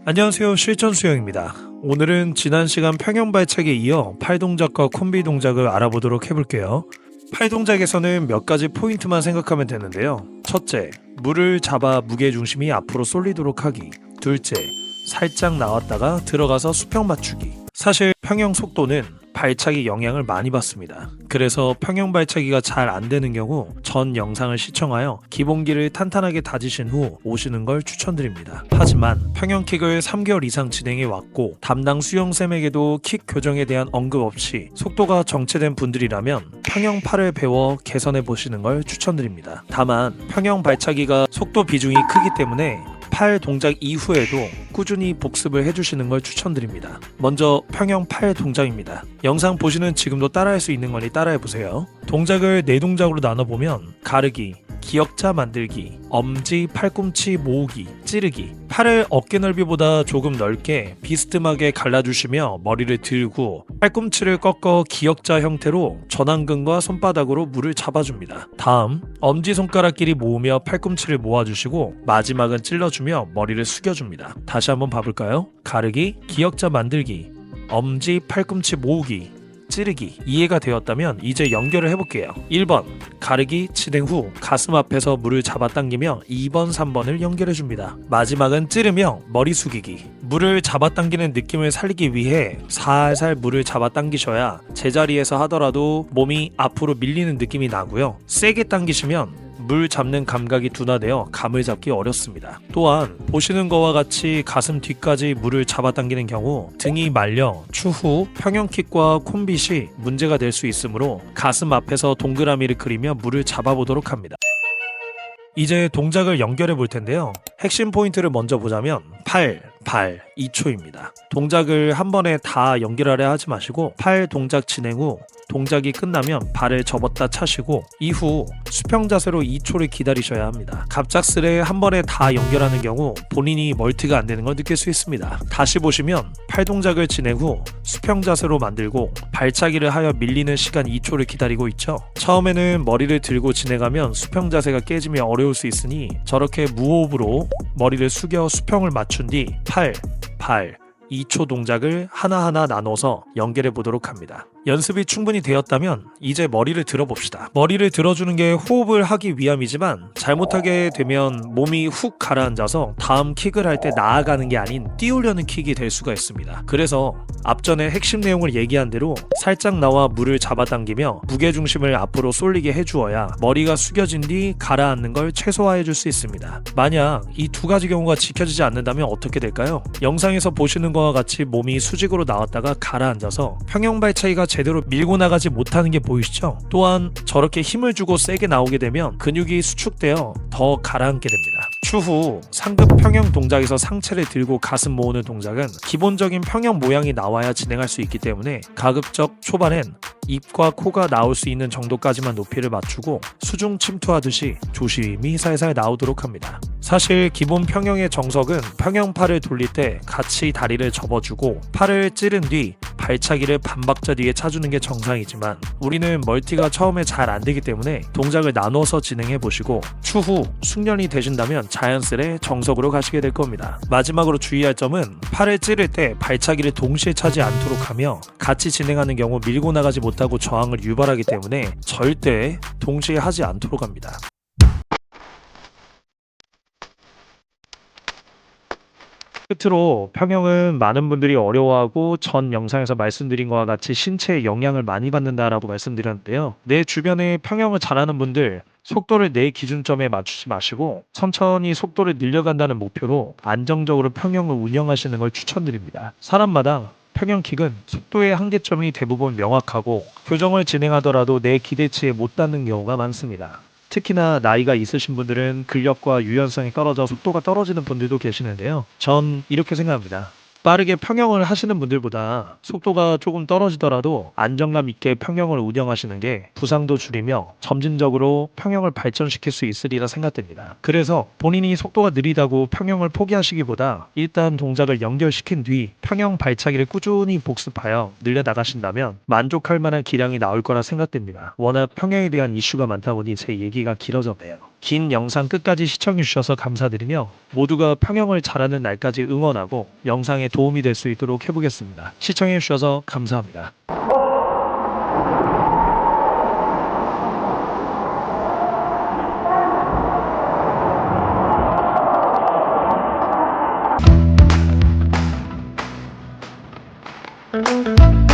안녕하세요, 실전수영입니다. 오늘은 지난 시간 평형 발차기에 이어 팔 동작과 콤비 동작을 알아보도록 해볼게요. 팔 동작에서는 몇 가지 포인트만 생각하면 되는데요. 첫째, 물을 잡아 무게중심이 앞으로 쏠리도록 하기. 둘째, 살짝 나왔다가 들어가서 수평 맞추기. 사실 평형 속도는 발차기 영향을 많이 받습니다. 그래서 평형 발차기가 잘 안되는 경우 전 영상을 시청하여 기본기를 탄탄하게 다지신 후 오시는 걸 추천드립니다. 하지만 평형킥을 3개월 이상 진행해 왔고 담당 수영쌤에게도 킥 교정에 대한 언급 없이 속도가 정체된 분들이라면 평형 팔을 배워 개선해 보시는 걸 추천드립니다. 다만 평형 발차기가 속도 비중이 크기 때문에 팔 동작 이후에도 꾸준히 복습을 해주시는 걸 추천드립니다. 먼저 평형 팔 동작입니다. 영상 보시는 지금도 따라할 수 있는 거니 따라해보세요. 동작을 4동작으로 나눠보면 가르기, 기역자 만들기, 엄지, 팔꿈치 모으기, 찌르기. 팔을 어깨 넓이보다 조금 넓게 비스듬하게 갈라주시며 머리를 들고 팔꿈치를 꺾어 기역자 형태로 전완근과 손바닥으로 물을 잡아줍니다. 다음 엄지손가락끼리 모으며 팔꿈치를 모아주시고 마지막은 찔러주며 머리를 숙여줍니다. 다시 한번 봐볼까요? 가르기, 기역자 만들기, 엄지, 팔꿈치 모으기, 찌르기. 이해가 되었다면 이제 연결을 해볼게요. 1번 가르기 진행 후 가슴 앞에서 물을 잡아당기며 2번 3번을 연결해줍니다. 마지막은 찌르며 머리 숙이기. 물을 잡아당기는 느낌을 살리기 위해 살살 물을 잡아당기셔야 제자리에서 하더라도 몸이 앞으로 밀리는 느낌이 나고요. 세게 당기시면 물 잡는 감각이 둔화되어 감을 잡기 어렵습니다. 또한 보시는 것과 같이 가슴 뒤까지 물을 잡아당기는 경우 등이 말려 추후 평형킥과 콤빗이 문제가 될 수 있으므로 가슴 앞에서 동그라미를 그리며 물을 잡아보도록 합니다. 이제 동작을 연결해 볼 텐데요. 핵심 포인트를 먼저 보자면 팔 2초입니다. 동작을 한 번에 다 연결하려 하지 마시고 팔 동작 진행 후 동작이 끝나면 발을 접었다 차시고 이후 수평 자세로 2초를 기다리셔야 합니다. 갑작스레 한 번에 다 연결하는 경우 본인이 멀티가 안 되는 걸 느낄 수 있습니다. 다시 보시면 팔 동작을 진행 후 수평 자세로 만들고 발차기를 하여 밀리는 시간 2초를 기다리고 있죠. 처음에는 머리를 들고 진행하면 수평 자세가 깨지며 어려울 수 있으니 저렇게 무호흡으로 머리를 숙여 수평을 맞춘 뒤 팔 2초 동작을 하나하나 나눠서 연결해 보도록 합니다. 연습이 충분히 되었다면 이제 머리를 들어봅시다. 머리를 들어주는 게 호흡을 하기 위함이지만 잘못하게 되면 몸이 훅 가라앉아서 다음 킥을 할 때 나아가는 게 아닌 띄우려는 킥이 될 수가 있습니다. 그래서 앞전에 핵심 내용을 얘기한 대로 살짝 나와 물을 잡아당기며 무게중심을 앞으로 쏠리게 해주어야 머리가 숙여진 뒤 가라앉는 걸 최소화해 줄 수 있습니다. 만약 이 두 가지 경우가 지켜지지 않는다면 어떻게 될까요? 영상에서 보시는 것과 같이 몸이 수직으로 나왔다가 가라앉아서 평형 발차기가 제대로 밀고 나가지 못하는 게 보이시죠? 또한 저렇게 힘을 주고 세게 나오게 되면 근육이 수축되어 더 가라앉게 됩니다. 추후 상급 평형 동작에서 상체를 들고 가슴 모으는 동작은 기본적인 평형 모양이 나와야 진행할 수 있기 때문에 가급적 초반엔 입과 코가 나올 수 있는 정도까지만 높이를 맞추고 수중 침투하듯이 조심히 살살 나오도록 합니다. 사실 기본 평형의 정석은 평형 팔을 돌릴 때 같이 다리를 접어주고 팔을 찌른 뒤 발차기를 반박자 뒤에 차주는 게 정상이지만 우리는 멀티가 처음에 잘 안되기 때문에 동작을 나눠서 진행해 보시고 추후 숙련이 되신다면 자연스레 정석으로 가시게 될 겁니다. 마지막으로 주의할 점은 팔을 찌를 때 발차기를 동시에 차지 않도록 하며 같이 진행하는 경우 밀고 나가지 못하고 저항을 유발하기 때문에 절대 동시에 하지 않도록 합니다. 끝으로 평형은 많은 분들이 어려워하고 전 영상에서 말씀드린 것과 같이 신체에 영향을 많이 받는다라고 말씀드렸는데요. 내 주변에 평형을 잘하는 분들 속도를 내 기준점에 맞추지 마시고 천천히 속도를 늘려간다는 목표로 안정적으로 평형을 운영하시는 걸 추천드립니다. 사람마다 평형킥은 속도의 한계점이 대부분 명확하고 교정을 진행하더라도 내 기대치에 못 닿는 경우가 많습니다. 특히나 나이가 있으신 분들은 근력과 유연성이 떨어져 속도가 떨어지는 분들도 계시는데요. 전 이렇게 생각합니다. 빠르게 평형을 하시는 분들보다 속도가 조금 떨어지더라도 안정감 있게 평형을 운영하시는 게 부상도 줄이며 점진적으로 평형을 발전시킬 수 있으리라 생각됩니다. 그래서 본인이 속도가 느리다고 평형을 포기하시기보다 일단 동작을 연결시킨 뒤 평형 발차기를 꾸준히 복습하여 늘려나가신다면 만족할 만한 기량이 나올 거라 생각됩니다. 워낙 평형에 대한 이슈가 많다 보니 제 얘기가 길어졌네요. 긴 영상 끝까지 시청해주셔서 감사드리며 모두가 평형을 잘하는 날까지 응원하고 영상에 도움이 될 수 있도록 해보겠습니다. 시청해주셔서 감사합니다.